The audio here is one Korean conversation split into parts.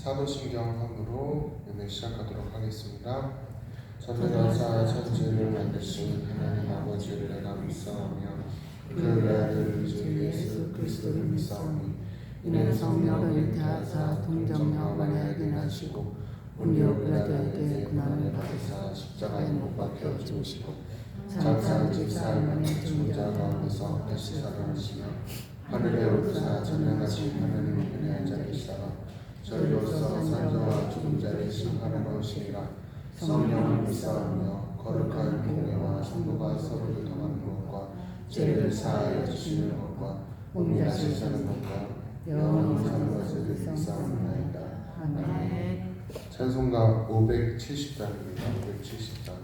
사도신경 3부로 예배 시작하도록 하겠습니다. 전능하사 천지를 만드신 하나님 아버지를 내가 믿사오며 그 아들 주 예수 그리스도를 믿사오니 이는 성령을 잉태하사 동정녀 마리아에게 나시고 본디오 빌라도에게 고난을 받으사 십자가에 못 박혀 죽으시고 장사한 집 4일 만에 죽은 자 가운데서 다시 살아나시며 하늘에 오르사 전능하신 하나님의 편에 앉아 계시다가 저리로서 산자와 죽은 자를 심판하러 오시리라. 성령을 믿사오며 거룩한 공예와 성도가 서로 교통하는 것과 죄를 사하여 주시는 것과 몸이 다시 사는 것과 영원히 사는 것을 믿사옵나이다. 아멘. 찬송가 570장입니다. 570장.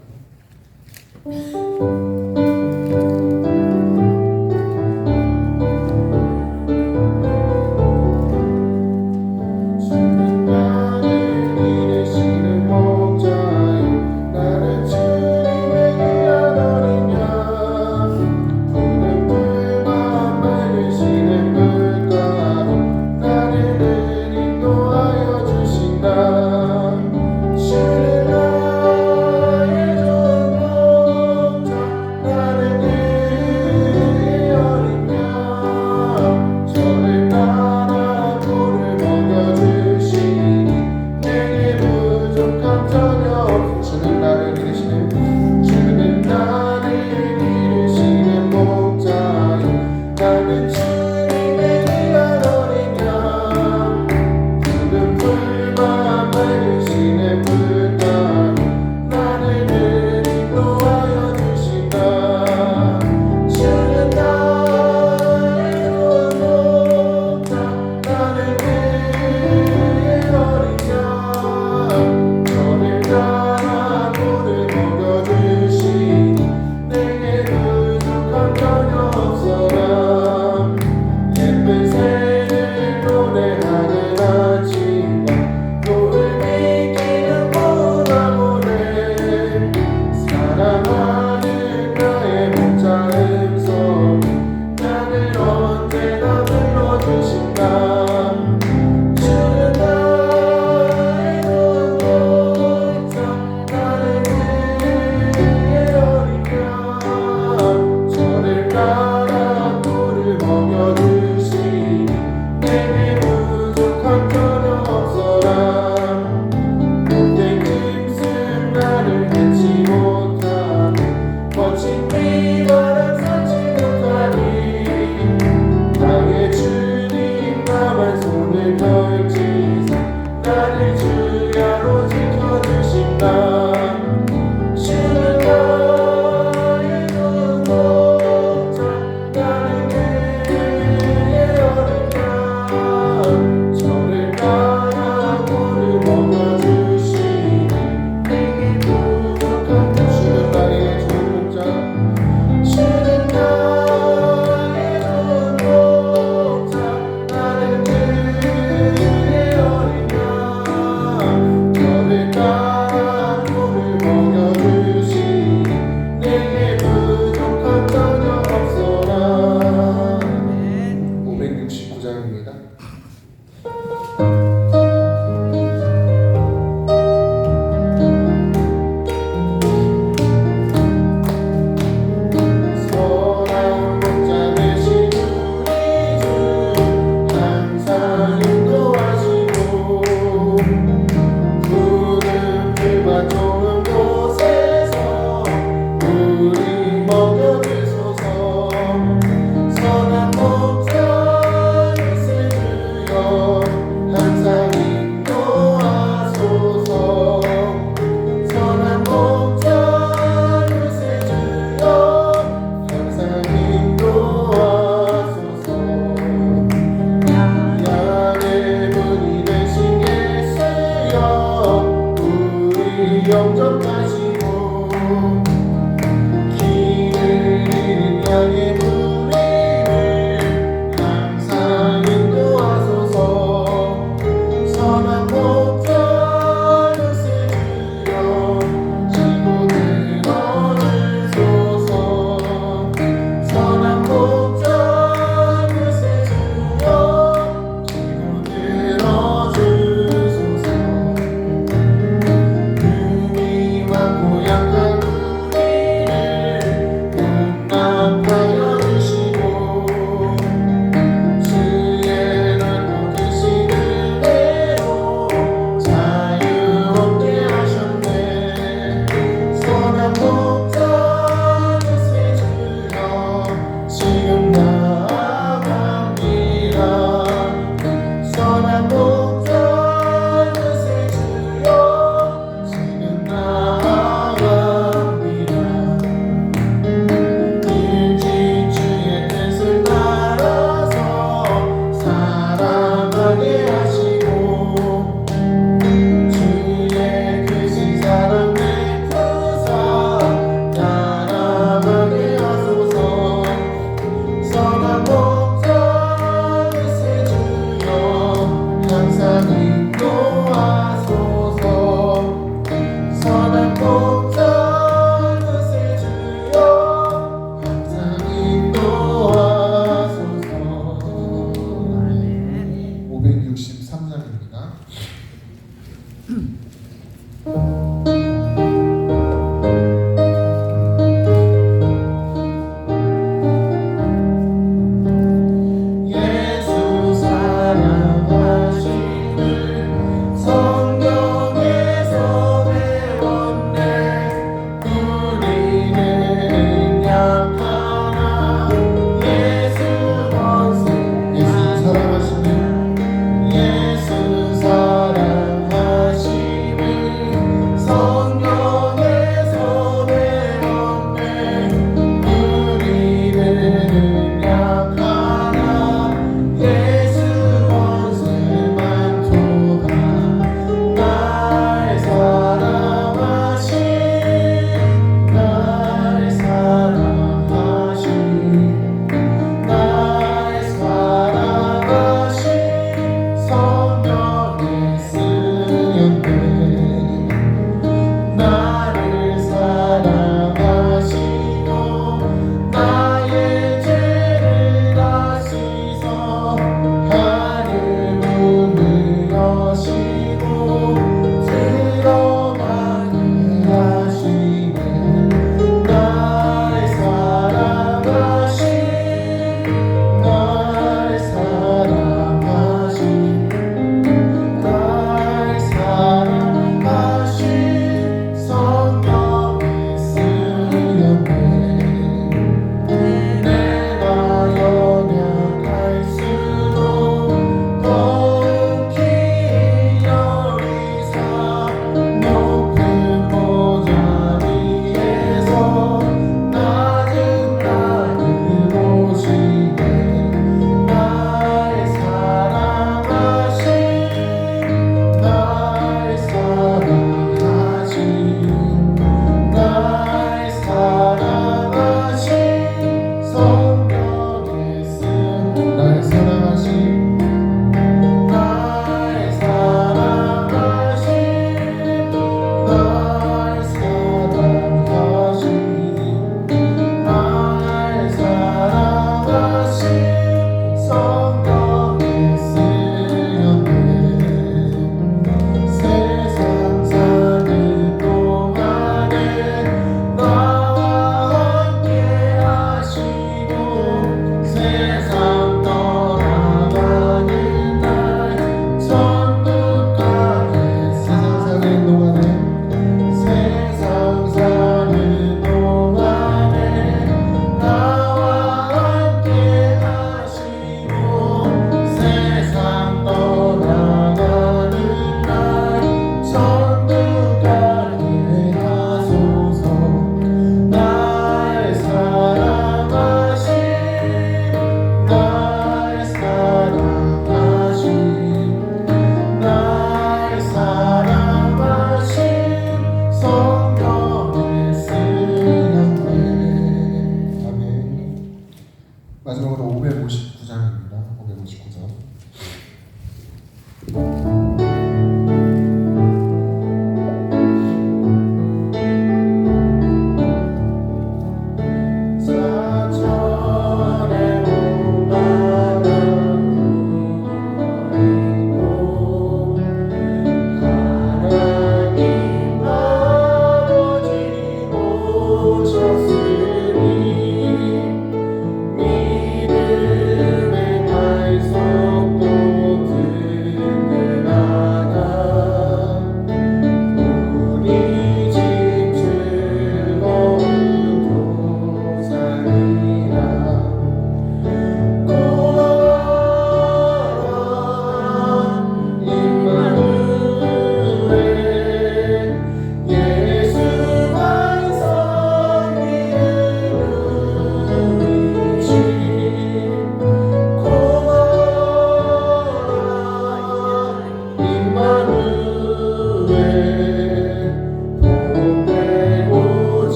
23장입니다. 마지막으로 559장입니다. 559장.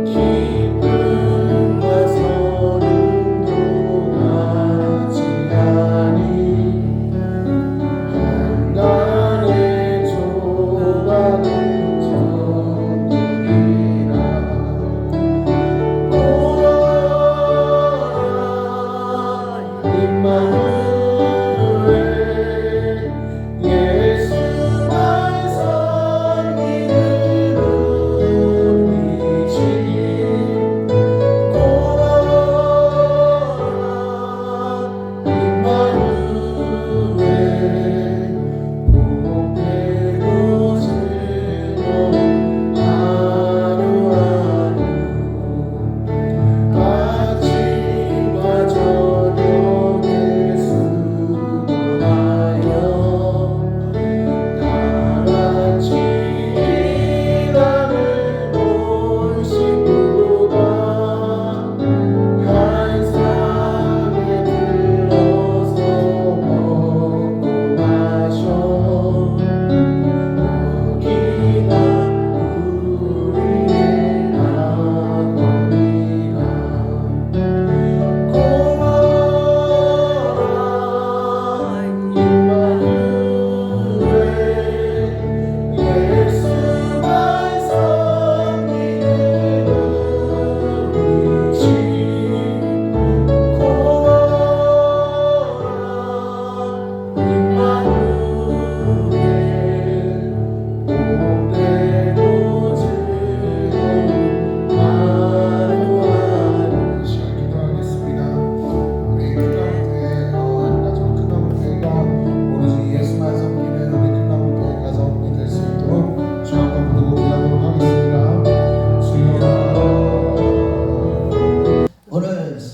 기쁜 가슴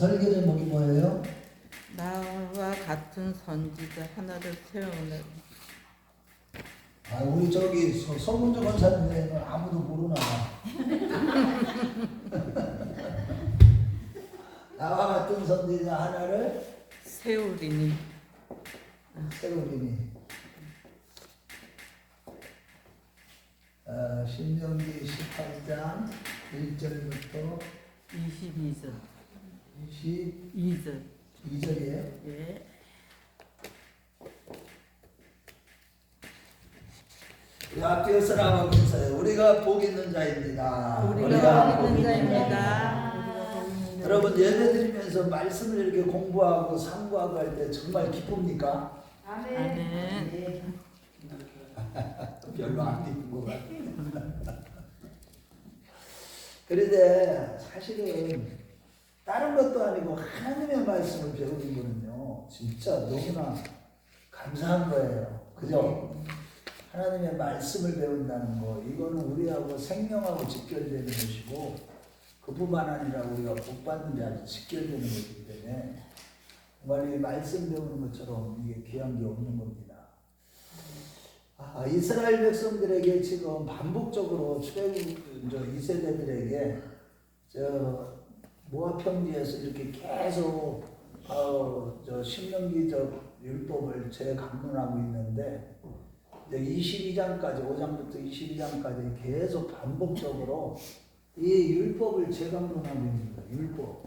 설계 제목이 뭐예요? 나와 같은 선지자 하나를 세우는. 아, 우리 저기 서문주 권사님은 아무도 모르나. 나와 같은 선지자 하나를 세우리니. 세우리니. 신명기 18장 1절부터 22절. 22절이에요. 2절. 예. 우리 앞뒤에서 나가고 있어요. 우리가 복 있는 자입니다. 우리가 복 있는 자입니다. 여러분 예배 드리면서 말씀을 이렇게 공부하고 상고하고 할 때 정말 기쁩니까? 아멘. 별로 안 기쁜 것 같아요. 그런데 사실은 다른 것도 아니고 하나님의 말씀을 배우는 거는요 진짜 너무나 감사한 거예요. 그죠? 하나님의 말씀을 배운다는 거 이거는 우리하고 생명하고 직결되는 것이고 그뿐만 아니라 우리가 복받는 자한테 직결되는 것이기 때문에 정말 이 말씀 배우는 것처럼 이게 귀한 게 없는 겁니다. 이스라엘 백성들에게 지금 반복적으로 출애굽 2세대들에게 모압 평지에서 이렇게 계속 신명기적 율법을 재강론하고 있는데 이제 22장까지 5장부터 22장까지 계속 반복적으로 이 율법을 재강론하고 있는 거예요.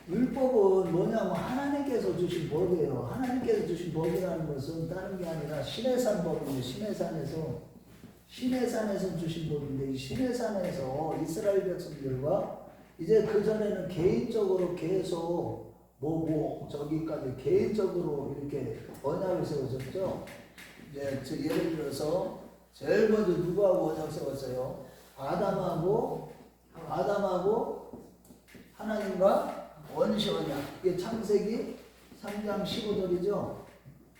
율법은 뭐냐면 하나님께서 주신 법이에요. 하나님께서 주신 법이라는 것은 다른 게 아니라 시내산 법인데 시내산에서 주신 법인데 이 시내산에서 이스라엘 백성들과 이제 그전에는 개인적으로 계속 저기까지 개인적으로 이렇게 언약을 세우셨죠. 이제 예를 들어서 제일 먼저 누구하고 언약 세웠어요? 아담하고 하나님과 원시 언약. 이게 창세기 3장 15절이죠.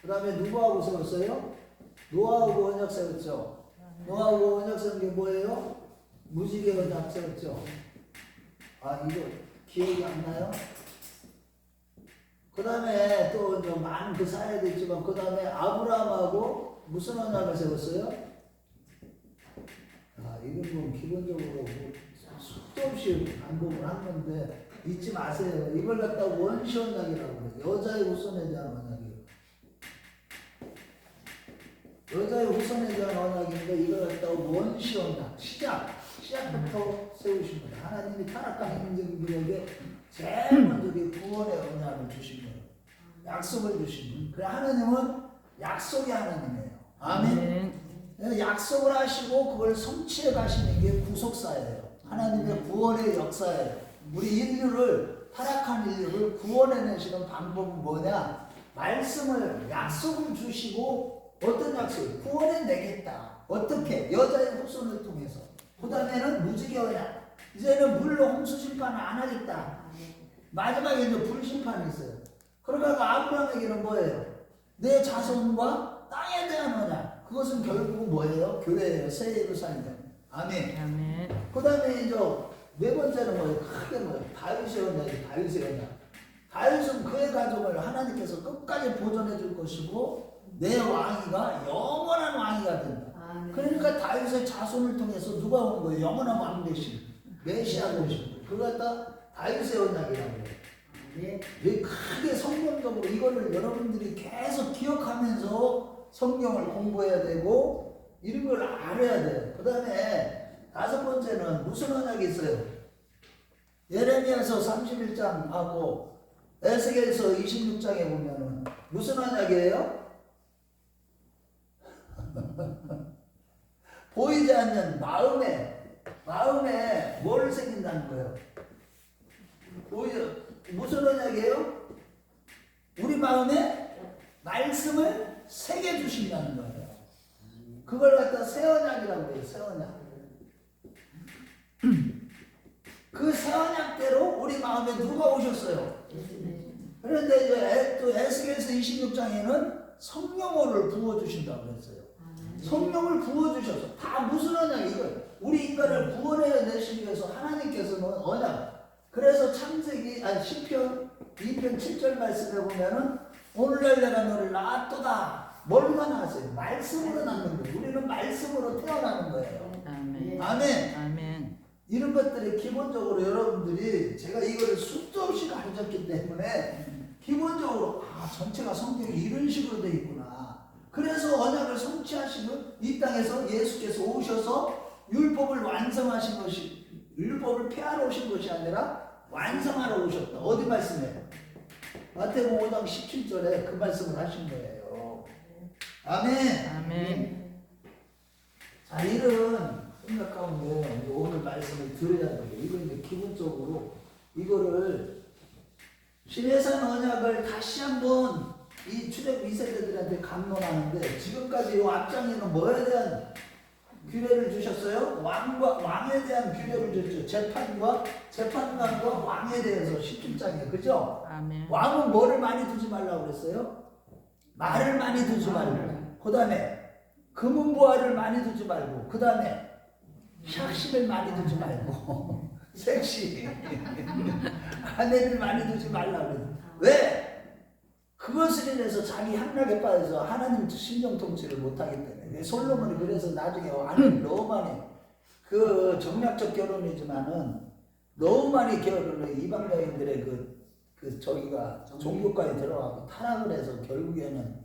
그 다음에 누구하고 세웠어요? 노아하고 언약 세웠죠. 노아하고 언약 세운 게 뭐예요? 무지개 언약 세웠죠. 이거 기억이 안 나요? 그 다음에 또 많은 그 사회도 있지만 그 다음에 아브라함하고 무슨 언약을 세웠어요? 이건 뭐 기본적으로 숙도 없이 반복을 한 건데 잊지 마세요. 이걸 갖다 원시 언약이라고 그래요. 여자의 후손에 대한 언약이에요. 여자의 후손에 대한 언약인데 이걸 갖다 원시 언약, 시작부터 세우신 거예요. 하나님이 타락한 인생들에게 제일 먼저 구원의 언약을 주신 거예요. 약속을 주신 거예요. 그래 하나님은 약속의 하나님이에요. 아멘. 약속을 하시고 그걸 성취해 가시는 게 구속사예요. 하나님의 구원의 역사예요. 우리 인류를 타락한 인류를 구원해내시는 방법은 뭐냐? 말씀을 약속을 주시고 어떤 약속? 구원해내겠다. 어떻게? 여자의 후손을 통해서. 그 다음에는 무지개 언약. 이제는 물로 홍수 심판을 안 하겠다. 마지막에 이제 불심판이 있어요. 그러다가 아브라함에게는 뭐예요? 내 자손과 땅에 대한 언약. 그것은 결국 뭐예요? 교회예요. 새 예루살렘. 아멘. 그 다음에 이제 네 번째는 뭐예요? 크게 뭐예요? 다윗의 언약이 다윗의 언약. 다윗은 그의 가족을 하나님께서 끝까지 보존해 줄 것이고 내 왕위가 영원한 왕위가 된다. 그러니까 다윗의 자손을 통해서 누가 온 거예요? 영원한 왕 대신 메시아가 오신 거예요. 그걸 갖다 다윗의 언약이라고 해요. 크게 성경적으로 이거를 여러분들이 계속 기억하면서 성경을 공부해야 되고 이런 걸 알아야 돼요. 그 다음에 다섯 번째는 무슨 언약이 있어요? 예레미야서 31장하고 에스겔서 26장에 보면은 무슨 언약이에요? 보이지 않는 마음에 뭘 새긴다는 거예요? 무슨 언약이에요? 우리 마음에 말씀을 새겨 주신다는 거예요. 그걸 갖다 새 언약이라고 해요. 새 언약. 그 새 언약대로 우리 마음에 누가 오셨어요? 그런데 또 에스겔서 26장에는 성령을 부어주신다고 했어요. 성령을 부어주셔서 다 무슨 언약이 이거 우리 인간을 구원해 내시기 위해서 하나님께서는 언약 그래서 시편 2편 7절 말씀에 보면은 오늘날 내가 너를 낳았도다. 뭘로 낳았어요? 말씀으로 낳는 거예요. 우리는 말씀으로 태어나는 거예요. 아멘. 아멘. 아멘. 이런 것들이 기본적으로 여러분들이 제가 이거를 수도 없이 가르쳤기 때문에 기본적으로 전체가 성경이 이런 식으로 되어 있구나. 그래서 언약을 성취하시고 이 땅에서 예수께서 오셔서 율법을 완성하신 것이, 율법을 폐하러 오신 것이 아니라 완성하러 오셨다. 어디 말씀이에요? 마태복음 5장 17절에 그 말씀을 하신 거예요. 아멘. 아멘. 자, 이런 생각 가운데 오늘 말씀을 들어야 돼요. 이거 이제 기본적으로 이거를 신해산 언약을 다시 한번 이 출애굽 2세대들한테 감론하는데, 지금까지 이 앞장에는 뭐에 대한 규례를 주셨어요? 왕에 대한 규례를 줬죠. 재판관과 왕에 대해서 17장에, 그죠? 아멘. 왕은 뭐를 많이 두지 말라고 그랬어요? 말을 많이 두지 말고, 그 다음에 금은보화를 많이 두지 말고, 그 다음에 샥십을 많이 두지 말고 섹시 아내를 많이 두지 말라고 그랬어요. 왜? 그것을 인해서 자기 향락에 빠져서 하나님 신정 통치를 못하기 때문에. 솔로몬이 그래서 나중에 아내를 너무 많이, 그 정략적 결혼이지만은 너무 많이 결혼을 이방 여인들의 저기가 종교가에 들어가고 타락을 해서 결국에는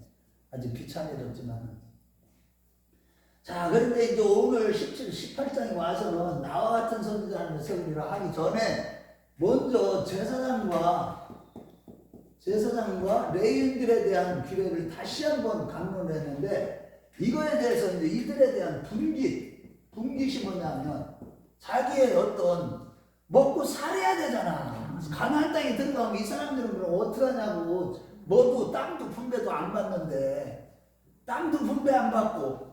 아주 비참해졌지만. 자, 그런데 이제 오늘 17, 18장에 와서는 나와 같은 선지자를 세우리라 하기 전에 먼저 제사장과 레위인들에 대한 규례를 다시 한번 강론했는데, 이거에 대해서 이제 이들에 대한 분깃이 뭐냐면 자기의 어떤 먹고 살아야 되잖아. 가나안 땅에 들어가면 이 사람들은 그럼 어떡하냐고. 뭐도 땅도 분배도 안 받는데, 땅도 분배 안 받고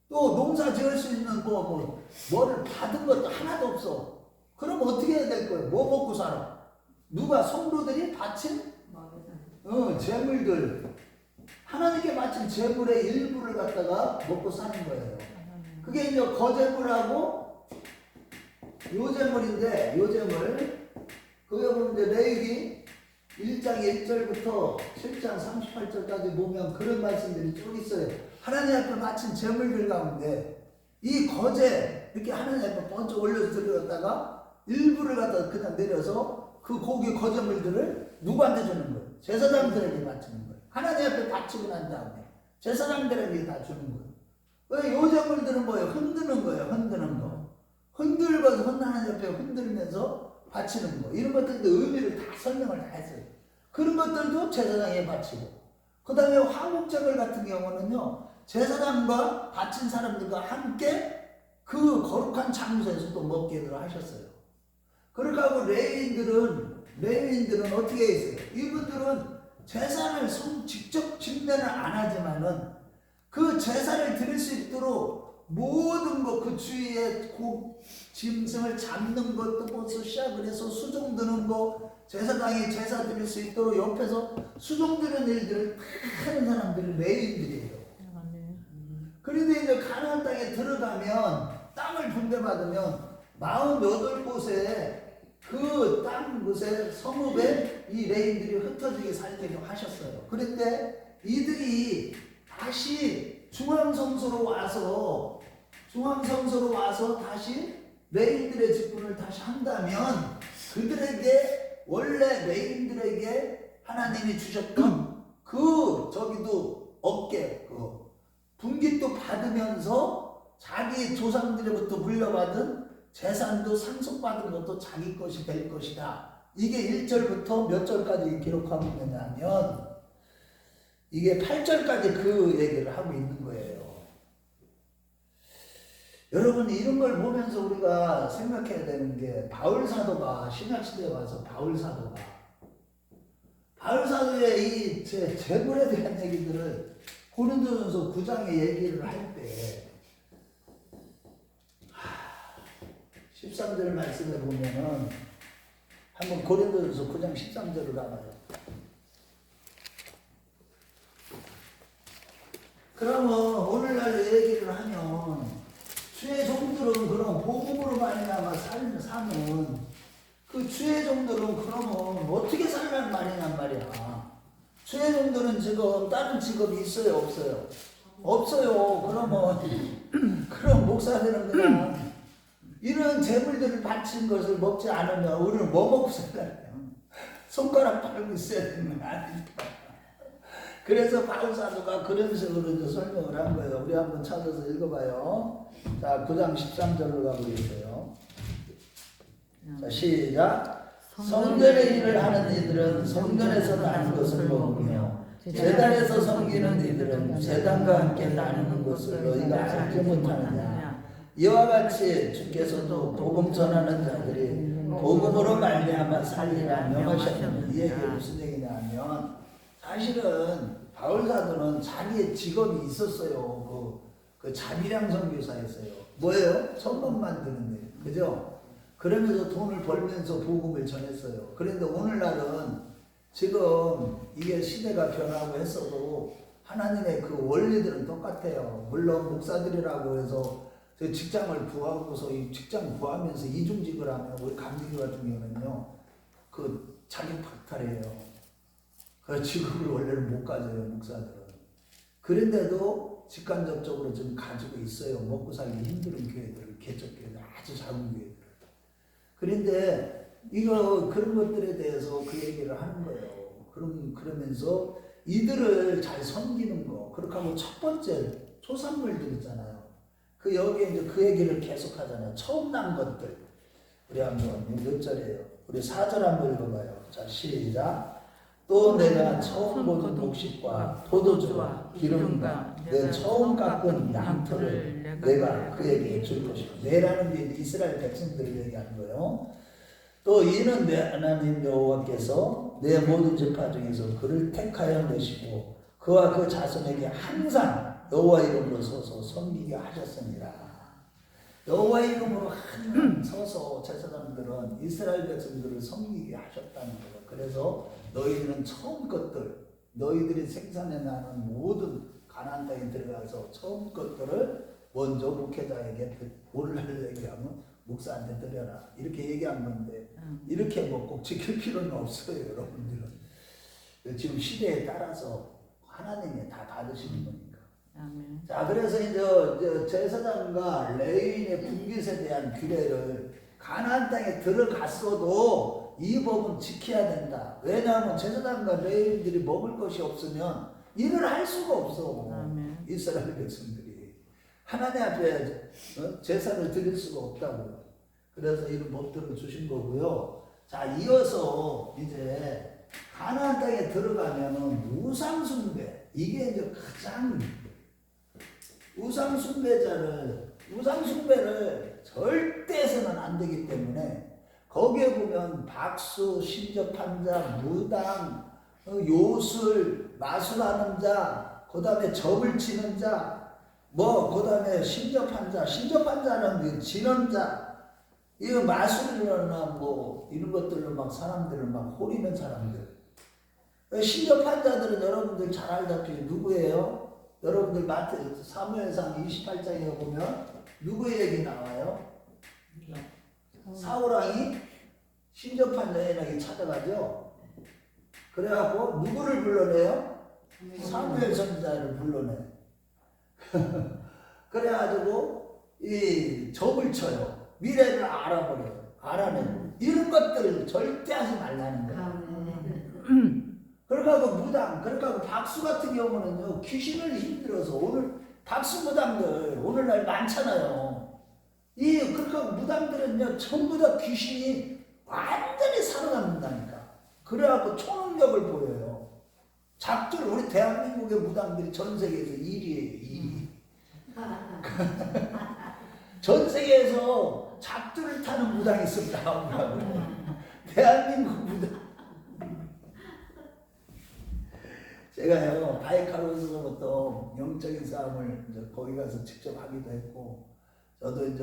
또 농사 지을 수 있는 뭐를 받은 것도 하나도 없어. 그럼 어떻게 해야 될 거예요? 뭐 먹고 살아? 누가 성도들이 바친 재물들, 하나님께 바친 재물의 일부를 갖다가 먹고 사는 거예요. 그게 이제 거제물하고 요제물인데, 요제물 그게 보면 이제 레위기 1장 1절부터 7장 38절까지 보면 그런 말씀들이 쭉 있어요. 하나님 앞에 바친 재물들 가운데 이 거제, 이렇게 하나님 앞에 번쩍 올려서 들여다가 일부를 갖다가 그냥 내려서 그 고기 거제물들을 누구한테 주는 거예요? 제사장들에게 바치는 거예요. 하나님 앞에 바치고 난 다음에 제사장들에게 다 주는 거예요. 왜 요제물들은 뭐예요? 흔드는 거예요. 흔드는 거. 흔들면서 하나님 앞에 흔들면서 바치는 거. 이런 것들도 의미를 다 설명을 다 했어요. 그런 것들도 제사장에 바치고, 그 다음에 화목제물 같은 경우는요, 제사장과 바친 사람들과 함께 그 거룩한 장소에서 또 먹게 하셨어요. 그렇게 하고 레위인들은 어떻게 했어요? 이분들은 제사를 직접 집례는 안 하지만은 그 제사를 드릴 수 있도록 모든 것, 그 주위에 짐승을 잡는 것부터 시작을 해서 수종 드는 거, 제사장이 제사 드릴 수 있도록 옆에서 수종 드는 일들을 다 하는 사람들이 레위인들이에요. 그런데 이제 가나안 땅에 들어가면, 땅을 분배받으면 48곳에 그 땅 곳에 성읍에 이 레위인들이 흩어지게 살게 하셨어요. 그런데 이들이 다시 중앙성소로 와서 다시 레위인들의 직분을 다시 한다면, 그들에게 원래 레위인들에게 하나님이 주셨던 어깨 분깃도 받으면서 자기 조상들로부터 물려받은 재산도 상속받은 것도 자기 것이 될 것이다. 이게 1절부터 몇 절까지 기록하고 있느냐면 이게 8절까지 그 얘기를 하고 있는 거예요. 여러분, 이런 걸 보면서 우리가 생각해야 되는 게, 바울 사도가 신약시대에 와서 바울 사도의 이 재물에 대한 얘기들을 고린도전서 9장에 얘기를 할 때 13절 말씀에 보면은, 한번 고린도전서 9장 13절을 가봐요. 그러면 오늘날 얘기를 하면 주의 종들은 그런 복음으로 말미암아 사는 그 그 주의 종들은 그러면 어떻게 살란 말이냔 말이야. 주의 종들은 지금 다른 직업이 있어요, 없어요? 없어요. 그럼 목사들은 그냥 이런 재물들을 바친 것을 먹지 않으면 우리는 뭐 먹고 살아요? 손가락 빨고 있어야 되는 거 아닙니까? 그래서 바울 사도가 그런 식으로 이제 설명을 한 거예요. 우리 한번 찾아서 읽어봐요. 자, 9장 13절로 가보겠어요. 자, 시작. 성전의 일을 하는 이들은 성전에서 나는 것을 먹으며 제단에서 섬기는 이들은 제단과 함께 나누는 것을 너희가 알지 못하느냐. 이와 같이 주께서도 복음 전하는 자들이 복음으로 말미암아 살리라 명하셨느니 이 얘기 무슨 얘기냐 하면 사실은 바울 사도는 자기의 직업이 있었어요. 그 자비량 선교사였어요. 뭐예요? 성문 만드는 일. 그죠? 그러면서 돈을 벌면서 복음을 전했어요. 그런데 오늘날은 지금 이게 시대가 변하고 했어도 하나님의 그 원리들은 똑같아요. 물론 목사들이라고 해서 직장을 구하고서 이 직장 구하면서 이중직을 하면 우리 감리교 같은 경우는요, 그 자기 박탈이에요. 그 직업을 원래는 못 가져요, 목사들은. 그런데도 직간접적으로 좀 가지고 있어요. 먹고 살기 힘든 교회들, 개척교회들, 아주 작은 교회들. 그런데 그런 것들에 대해서 그 얘기를 하는 거예요. 그러면서 이들을 잘 섬기는 거. 그렇게 하면 첫 번째 소산물들 있잖아요. 여기에 이제 그 얘기를 계속 하잖아요. 처음 난 것들. 우리 한번 몇 절이에요? 우리 4절 한번 읽어봐요. 자, 시작. 또 내가 처음 본 곡식과 포도주와 기름과 내 처음 깎은 양털을 내가 그에게 줄 것이고. 내라는 게 이스라엘 백성들을 얘기하는 거예요. 또 이는 내 하나님 여호와께서 내 모든 지파 중에서 그를 택하여 내시고 그와 그 자손에게 항상 여호와 이름으로 서서 섬기게 하셨습니다. 여호와 이름으로 항상 서서 제사장들은 이스라엘 백성들을 섬기게 하셨다는 거예요. 그래서 너희들은 처음 것들, 너희들이 생산해 나는 모든 가나안 땅에 들어가서 처음 것들을 먼저 목회자에게 오늘날 얘기하면 목사한테 드려라. 이렇게 얘기한 건데 이렇게 뭐 꼭 지킬 필요는 없어요, 여러분들은. 지금 시대에 따라서 하나님이 다 받으시는 거니까. 아멘. 자, 그래서 이제 제사장과 레위인의 분깃에 대한 규례를 가나안 땅에 들어갔어도 이 법은 지켜야 된다. 왜냐하면 제사장과 레위인들이 먹을 것이 없으면 일을 할 수가 없어. 아멘. 이스라엘 백성들이 하나님 앞에 제사를 드릴 수가 없다고요. 그래서 이런 법들을 주신 거고요. 자, 이어서 이제 가나안 땅에 들어가면은 우상 숭배, 이게 이제 가장 우상 숭배를 절대 해서는 안 되기 때문에 거기에 보면 박수, 신접한 자, 무당, 요술, 마술하는 자, 그 다음에 접을 치는 자, 그 다음에 신접한 자는 그 진언자, 이거 마술이나 이런 것들로 막 사람들을 막 호리는 사람들. 신접한 자들은 여러분들 잘 알다시피 누구예요? 여러분들 사무엘상 28장에 보면 누구의 얘기 나와요? 사울왕이 신접한 여인에게 찾아가죠. 그래갖고 누구를 불러내요? 사무엘 선지자를 불러내. 그래가지고 이 적을 쳐요. 미래를 알아내요. 이런 것들을 절대 하지 말라는 거예요. 그러니까 무당, 그러니까 박수 같은 경우는요, 귀신을 힘들어서 오늘 박수 무당들 오늘날 많잖아요. 그러니까 무당들은요, 전부 다 귀신이 완전히 살아남는다니까. 그래갖고 초능력을 보여요. 작두를 우리 대한민국의 무당들이 전 세계에서 1위예요, 1위. 전 세계에서 작두를 타는 무당이 있습니다. 대한민국 무당. 제가요, 바이카로스로부터 영적인 싸움을 이제 거기 가서 직접 하기도 했고, 저도 이제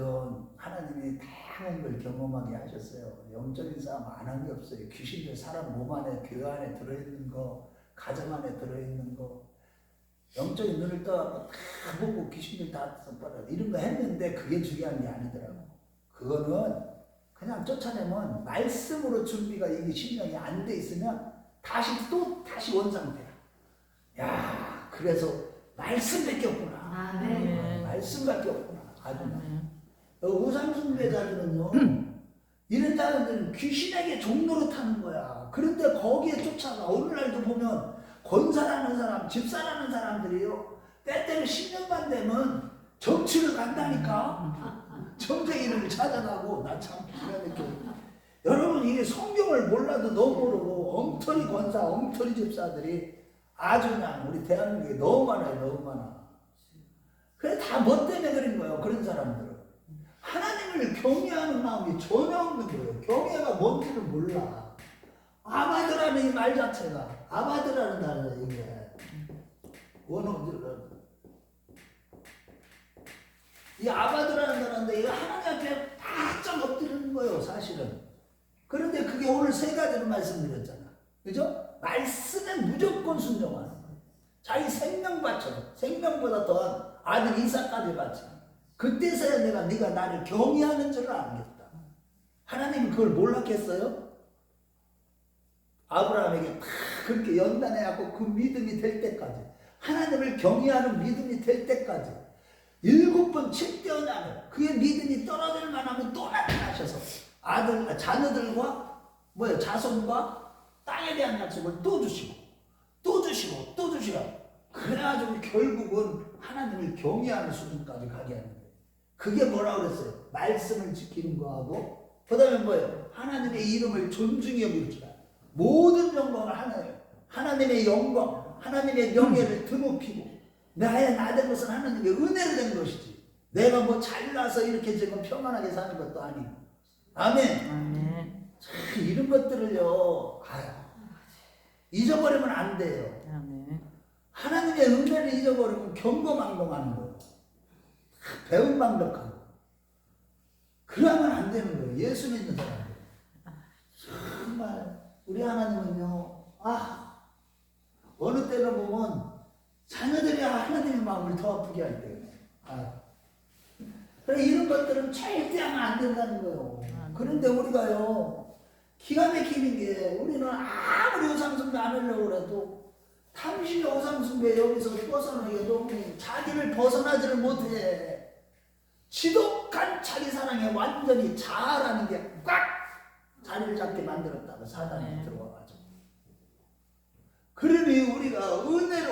하나님이 다양한 걸 경험하게 하셨어요. 영적인 싸움 안 한 게 없어요. 귀신들 사람 몸 안에, 교회 안에 들어있는 거, 가정 안에 들어있는 거, 영적인 눈을 떠갖고 다 보고 귀신들 다 써버려. 이런 거 했는데 그게 중요한 게 아니더라고. 그거는 그냥 쫓아내면 말씀으로 준비가 이게 신령이 안 돼 있으면 다시 원상태야. 야, 그래서 말씀밖에 없구나. 말씀밖에 없구나. 아주. 우상숭배자들은요, 이런 자들은 귀신에게 종로로 타는 거야. 그런데 거기에 쫓아가. 오늘날도 보면 권사라는 사람, 집사라는 사람들이요, 때때로 10년만 되면 정치를 간다니까. 정쟁이를 찾아가고. 나 참 기가 막혀. 여러분, 이게 성경을 몰라도 너무 모르고 엉터리 권사, 엉터리 집사들이 아주 그냥 우리 대한민국에 너무 많아요. 너무 많아. 그래 다 뭐 때문에 그런 거예요. 그런 사람들은 하나님을 경외하는 마음이 전혀 없는 거예요. 경외가 뭔지를 몰라. 아바드라는 이 말 자체가, 아바드라는 단어가 이게 원어들은 이 아바드라는 단어인데 이거 하나님 앞에 바짝 엎드리는 거예요. 사실은. 그런데 그게 오늘 세 가지를 말씀드렸잖아. 그죠? 말씀에 무조건 순종하는 거예요. 자기 생명 바쳐서, 생명보다 더한 아들 이삭까지 바쳐. 그때서야 네가 나를 경외하는 줄 알겠다. 하나님이 그걸 몰랐겠어요? 아브라함에게 다 그렇게 연단해갖고 그 믿음이 될 때까지, 하나님을 경외하는 믿음이 될 때까지 7번 7대언약을 그의 믿음이 떨어질 만하면 또 나타나셔서 자녀들과 자손과 땅에 대한 약속을 또 주시고 그래가지고 결국은 하나님을 경외하는 수준까지 가게 하는 거예요. 그게 뭐라고 그랬어요? 말씀을 지키는 거하고, 그 다음에 뭐예요? 하나님의 이름을 존중히 여길 줄 알아요. 모든 영광을 하나님의 영광, 하나님의 명예를 드높이고, 나된 것은 하나님의 은혜로 된 것이지, 내가 뭐 잘나서 이렇게 지금 평안하게 사는 것도 아니고. 아멘. 참 이런 것들을요, 잊어버리면 안 돼요. 하나님의 은혜를 잊어버리면 경거망동하는 거예요. 배은망덕하고. 그러면 안 되는 거예요. 예수 믿는 사람들. 정말 우리 하나님은요, 어느 때는 보면 자녀들이 하나님의 마음을 더 아프게 할 때예요. 그래 이런 것들은 절대 하면 안 된다는 거예요. 그런데 우리가요, 기가 막히는 게, 우리는 아무리 우상숭배 안 하려고 해도 당신의 우상숭배 여기서 벗어나기도 자기를 벗어나지를 못해. 지독한 자기 사랑에 완전히 자아라는 게 꽉 자리를 잡게 만들었다고 사단이 들어와가지고. 그러니 우리가 은혜가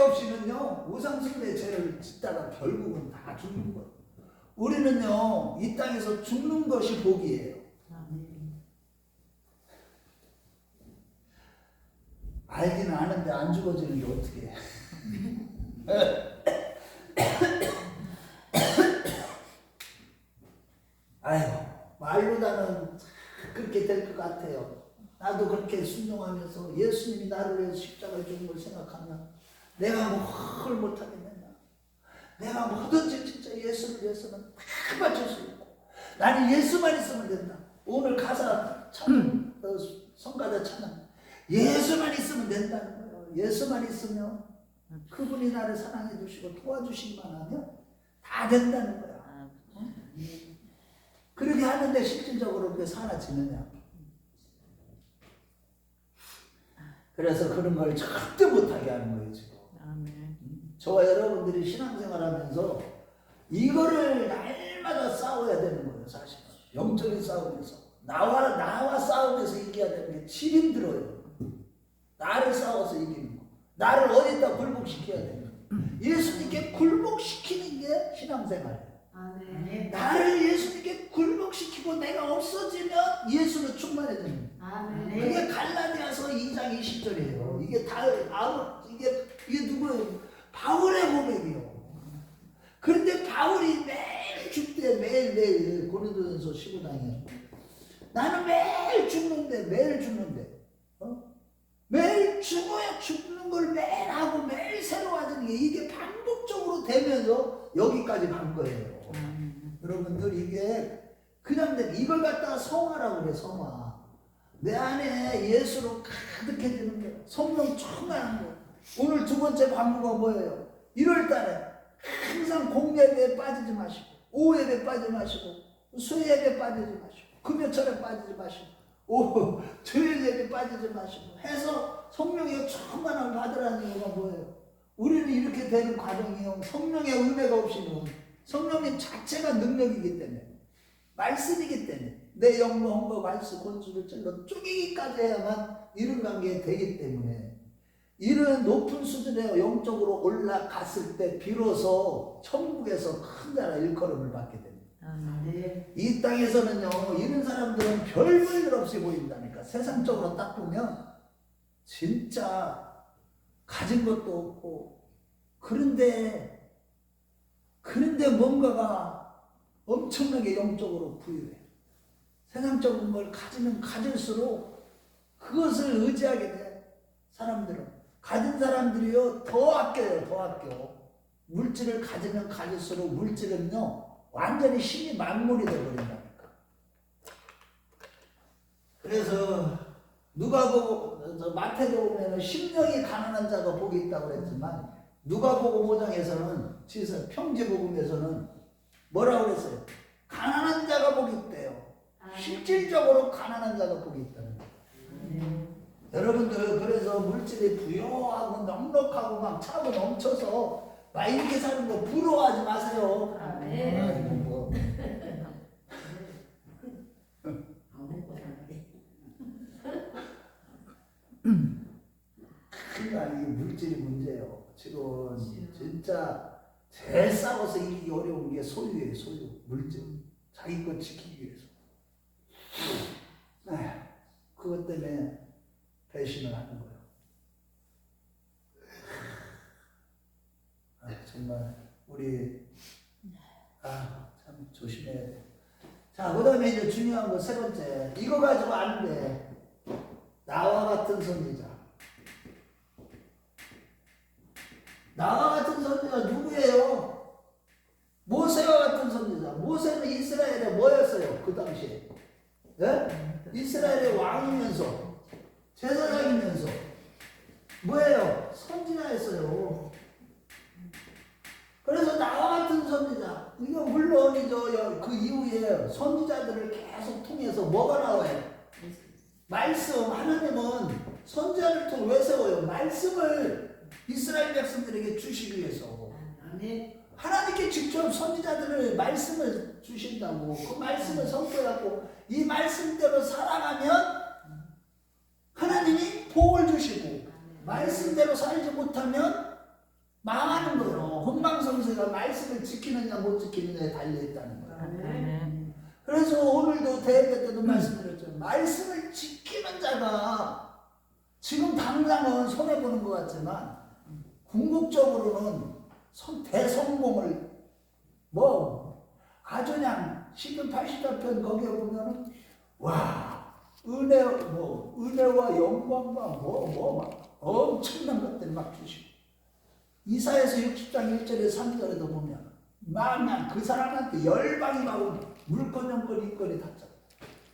없이는요, 우상숭배 죄를 짓다가 결국은 다 죽는 거예요. 우리는요, 이 땅에서 죽는 것이 복이에요. 알기는 아는데 안 죽어지는데 어떻게 해. 말로 나는 그렇게 될 것 같아요. 나도 그렇게 순종하면서 예수님이 나를 위해서 십자가에 죽은 걸 생각하면 내가 뭘 못하겠느냐. 내가 뭐든지 진짜 예수를 위해서는 다 바칠 수 있고, 나는 예수만 있으면 된다. 오늘 가사 찬양, 성가대 찬양, 예수만 있으면 된다는 거예요. 예수만 있으면, 그분이 나를 사랑해 주시고 도와주시기만 하면 다 된다는 거야. 그렇게 하는데 실질적으로 그게 사라지느냐. 그래서 그런 걸 절대 못하게 하는 거예요 지금. 저와 여러분들이 신앙생활 하면서 이거를 날마다 싸워야 되는 거예요. 사실은 영적인 싸움에서 나와 싸움에서 이겨야 되는 게 제일 힘들어요. 나를 싸워서 이기는 거, 나를 어디다 굴복시켜야 되는 거. 예수님께 굴복시키는 게 신앙생활이에요. 나를 예수님께 굴복시키고 내가 없어지면 예수는 충만해지는 거예요. 그게 갈라디아서 2장 20절이에요. 이게 이게 누구예요? 바울의 고백이요. 그런데 바울이 매일 죽대, 매일 고린도전서 15장에 나는 매일 죽는데 매일 죽어야 죽는 걸 매일 하고 매일 새로워지는 게, 이게 반복적으로 되면서 여기까지 간 거예요. 여러분들, 이게 그냥 이걸 갖다가 성화라고 그래. 성화. 내 안에 예수로 가득해지는 거예요. 성령 충만한 거예요. 오늘 두 번째 광고가 뭐예요? 1월 달에 항상 공예배에 빠지지 마시고 오후 예배 빠지지 마시고, 수요 예배 빠지지 마시고, 금요철에 빠지지 마시고, 주일 예배 빠지지 마시고 해서 성령의 충만함을 받으라는 이유가 뭐예요? 우리는 이렇게 되는 과정이요, 성령의 은혜가 없이는, 성령님 자체가 능력이기 때문에, 말씀이기 때문에 내 영과 혼과 말씀 권수를 찔러 쪼개기까지 해야만 이런 관계에 되기 때문에, 이런 높은 수준에 영적으로 올라갔을 때 비로소 천국에서 큰 나라 일컬음을 받게 됩니다. 이 땅에서는요, 이런 사람들은 별 볼 일 없이 보인다니까. 세상적으로 딱 보면 진짜 가진 것도 없고, 그런데 뭔가가 엄청나게 영적으로 부유해요. 세상적인 걸 가지면 가질수록 그것을 의지하게 돼. 사람들은, 가진 사람들이요 더 아껴요. 더 아껴. 물질을 가지면 가질수록 물질은요 완전히 힘이 만물이 되어버린다니까. 그래서 누가복음, 마태복음에는 심령이 가난한 자가 복이 있다고 그랬지만, 누가복음 5장에서는 평지복음에서는 뭐라고 그랬어요? 가난한 자가 복이 있대요. 실질적으로 가난한 자가 복이 있다는 거예요. 여러분들, 그래서 물질이 부유하고 넉넉하고 막 차고 넘쳐서 막 이렇게 사는 거 부러워하지 마세요. 뭐. 그러니까 이 물질이 문제예요. 지금 진짜 제일 싸워서 이기기 어려운 게 소유예요. 소유, 물질. 자기 것 지키기 위해서. 그것 때문에 배신을 하는 거예요. 정말 우리 참 조심해야 돼. 자, 그 다음에 이제 중요한 거 세 번째, 이거 가지고 안 돼. 나와 같은 선지자. 나와 같은 선지자 누구예요? 모세와 같은 선지자. 모세는 이스라엘에 뭐였어요? 그 당시에. 네? 이스라엘의 왕이면서, 제사장이면서 뭐예요? 선지자였어요. 그래서 나와 같은 선지자, 이거 물론이죠. 그 이후에 선지자들을 계속 통해서 뭐가 나와요? 말씀. 하나님은 선지자를 통해 왜 세워요? 말씀을 이스라엘 백성들에게 주시기 위해서. 하나님께 직접 선지자들을 말씀을 주신다고. 그 말씀을 선포하고 이 말씀대로 살아가면 하나님이 복을 주시고, 말씀대로 살지 못하면 망하는 거예요. 혼방성쇠가 말씀을 지키느냐 못 지키느냐에 달려있다는 거예요. 그래서 오늘도 대회 때도 말씀드렸죠. 말씀을 지키는 자가 지금 당장은 손해보는 것 같지만 궁극적으로는 대성공을 아주 그냥 시편 80편 거기에 보면은 은혜와 영광과 막 엄청난 것들 막 주시고, 이사야서 60장 1절에 3절에도 보면 막 그 사람한테 열방이 가고 물건형거리 이거리 닿죠.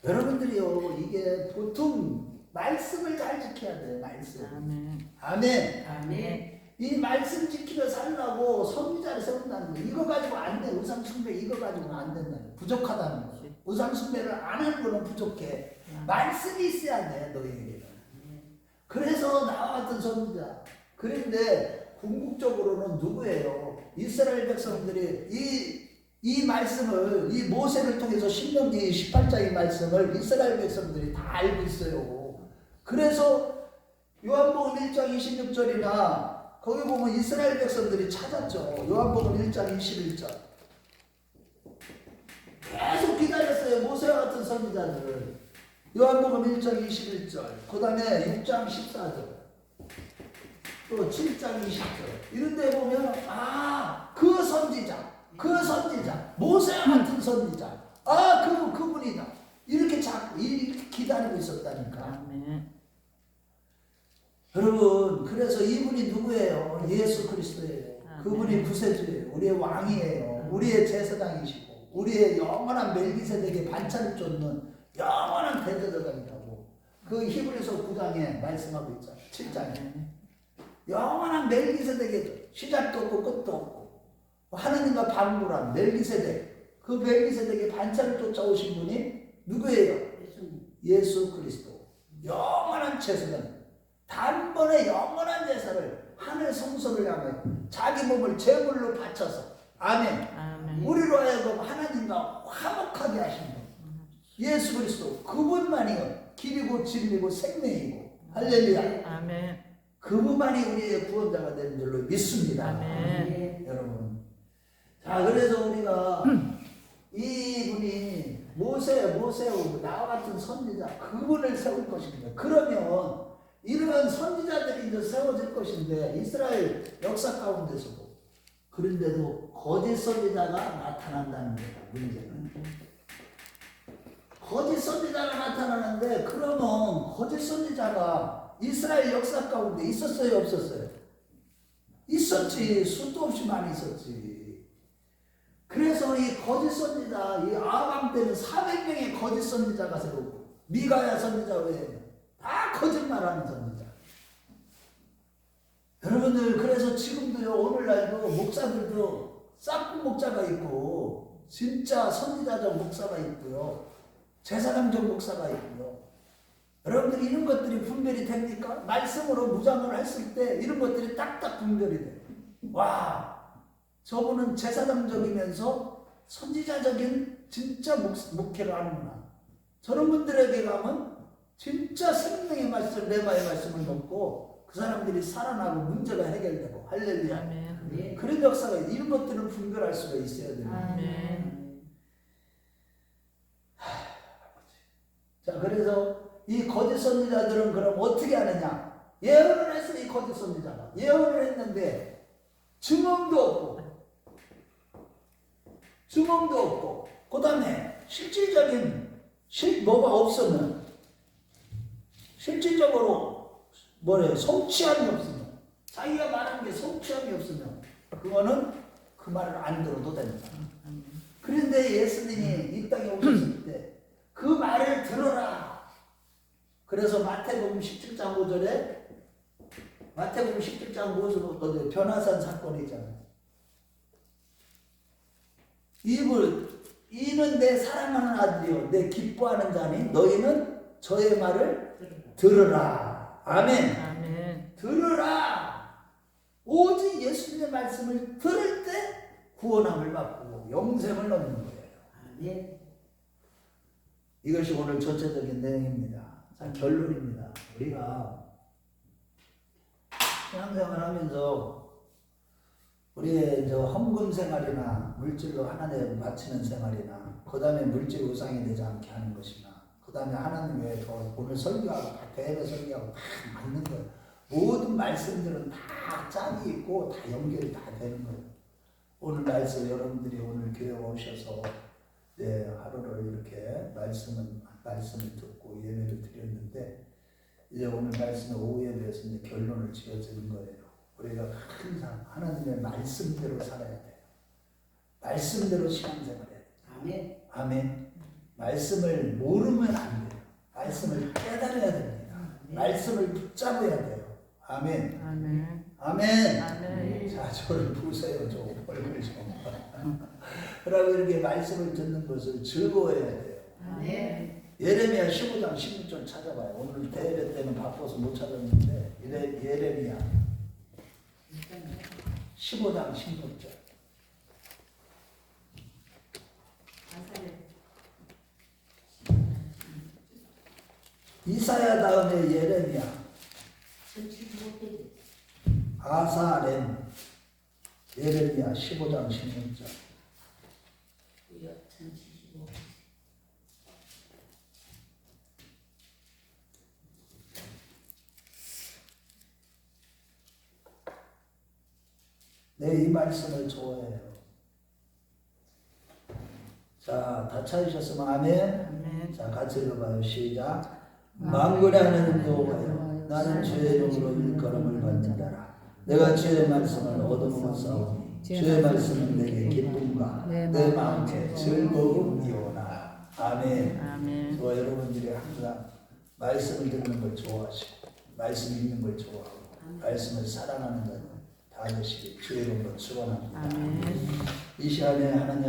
여러분들이요, 이게 보통 말씀을 잘 지켜야 돼요. 말씀. 아멘. 이 말씀 지키며 살라고 선지자를 세운다는 거예요. 이거 가지고 안 돼. 우상숭배 이거 가지고는 안 된다는 거예요. 부족하다는 거예요. 우상숭배를 안 하는 거는 부족해. 말씀이 있어야 돼, 너희에게는. 그래서 나와 같은 선지자. 그런데 궁극적으로는 누구예요? 이스라엘 백성들이 이 말씀을, 이 모세를 통해서 신명기 18장의 말씀을 이스라엘 백성들이 다 알고 있어요. 그래서 요한복음 1장 26절이나 거기 보면 이스라엘 백성들이 찾았죠. 요한복음 1장 21절. 계속 기다렸어요. 모세와 같은 선지자들을. 요한복음 1장 21절, 그 다음에 6장 14절, 또 7장 20절. 이런 데 보면 그 선지자, 모세와 같은 선지자, 그분이다. 이렇게 기다리고 있었다니까. 여러분, 그래서 이분이 누구예요? 예수 그리스도예요. 그분이 구세주예요. 우리의 왕이에요. 우리의 제사장이시고, 우리의 영원한 멜기세덱의 반찬을 쫓는 영원한 대제사장이라고 그 히브리서 9장에 말씀하고 있잖아요. 7장에 영원한 멜기세덱의 시작도 없고 끝도 없고 하나님과 방불한 멜기세덱, 그 멜기세덱의 반차를 쫓아오신 분이 누구예요? 예수 그리스도. 영원한 제사는 단번에 영원한 제사를 하늘 성소를 향해 자기 몸을 제물로 바쳐서 아멘. 아멘. 우리로 하여금 하나님과 화목하게 하신 분 예수 그리스도 그분만이 길이고 진리고 생명이고 할렐루야. 아멘. 그분만이 우리의 구원자가 되는 줄로 믿습니다. 아멘. 여러분. 자, 그래서 우리가 이분이 모세요 나와 같은 선지자 그분을 세울 것입니다. 그러면 이런 선지자들이 이제 세워질 것인데 이스라엘 역사 가운데서도 그런데도 거짓 선지자가 나타난다는 거다. 문제는 거짓 선지자가 나타나는데 그러면 거짓 선지자가 이스라엘 역사 가운데 있었어요 없었어요? 있었지. 수도 없이 많이 있었지. 그래서 이 거짓 선지자 이 아방 때는 400명의 거짓 선지자가 세우고 미가야 선지자 외에는 다 거짓말하는 선지자. 여러분들 그래서 지금도요 오늘날도 목사들도 싹군 목자가 있고 진짜 선지자적 목사가 있고요 제사장적 목사가 있고요. 여러분들 이런 것들이 분별이 됩니까? 말씀으로 무장을 했을 때 이런 것들이 딱딱 분별이 돼. 와 저분은 제사장적이면서 선지자적인 진짜 목회를 하는구나. 저런 분들에게 가면 진짜 생명의 말씀, 레마의 말씀을 듣고 그 사람들이 살아나고 문제가 해결되고 할렐루야. 아멘. 그런 역사가 있어요. 이런 것들은 분별할 수가 있어야 됩니다. 아멘. 자, 그래서 이 거짓 선지자들은 그럼 어떻게 하느냐? 예언을 했어, 이 거짓 선지자가. 예언을 했는데 증언도 없고, 그 다음에 실질적인 뭐가 없으면, 실질적으로 성취함이 없으면, 자기가 말하는 게 성취함이 없으면, 그거는 그 말을 안 들어도 됩니다. 그런데 예수님이 이 땅에 오셨을 때, 그 말을 들어라. 그래서 마태복음 17장 5절에, 마태복음 17장 5절에 변화산 사건이잖아요. 이는 내 사랑하는 아들이요 내 기뻐하는 자니 너희는 저의 말을 들으라. 아멘. 아멘. 들으라. 오직 예수님의 말씀을 들을 때 구원함을 받고 영생을 얻는 거예요. 아멘. 이것이 오늘 전체적인 내용입니다. 자, 결론입니다. 우리가 신앙생활 하면서 우리의 헌금 생활이나 물질로 하나님을 바치는 생활이나 그 다음에 물질 우상이 되지 않게 하는 것이나 그 다음에 하나님 외에 더 오늘 설교하고 대회 설교하고 다 맞는 거예요. 모든 말씀들은 다 짝이 있고 다 연결이 다 되는 거예요. 오늘 말씀 여러분들이 오늘 교회 오셔서 하루를 이렇게 말씀을 듣고 예배를 드렸는데 이제 오늘 말씀의 오후 예배에서 이제 결론을 지어지는 거예요. 우리가 항상 하나님의 말씀대로 살아야 돼요. 말씀대로 신앙생활해야 돼요. 아멘. 아멘. 말씀을 모르면 안 돼요. 말씀을 깨달아야 됩니다. 말씀을 붙잡아야 돼요. 아멘. 아멘. 아멘. 아멘. 자, 저를 보세요. 저 얼굴 좀. 그러고 이렇게 말씀을 듣는 것을 즐거워해야 돼요. 아멘. 예레미야 15장 16절 찾아봐요. 오늘 대회 때는 바빠서 못 찾았는데 예레미야 15장 16절. 이사야 다음에 예레미야, 아사렘, 예레미야 15장 16절. 이 말씀을 좋아해요. 자, 다 찾으셨으면 아멘. 아멘. 자, 같이 읽어봐요. 시작. 만군의 하나님 여호와여, 나는 주의 이름으로 일컬음을 받는 자라. 내가 주의 말씀을 얻어먹었사오니 주의 말씀은 내게 기쁨과 내 마음에 즐거움이오나. 아멘. 아멘. 저와 여러분들이 항상 말씀을 듣는 걸 좋아하시고 말씀 읽는 걸 좋아하고 말씀을 사랑하는 자는 다 되시길 주의 이름으로 축원합니다. 아멘. 이 시간에 하나님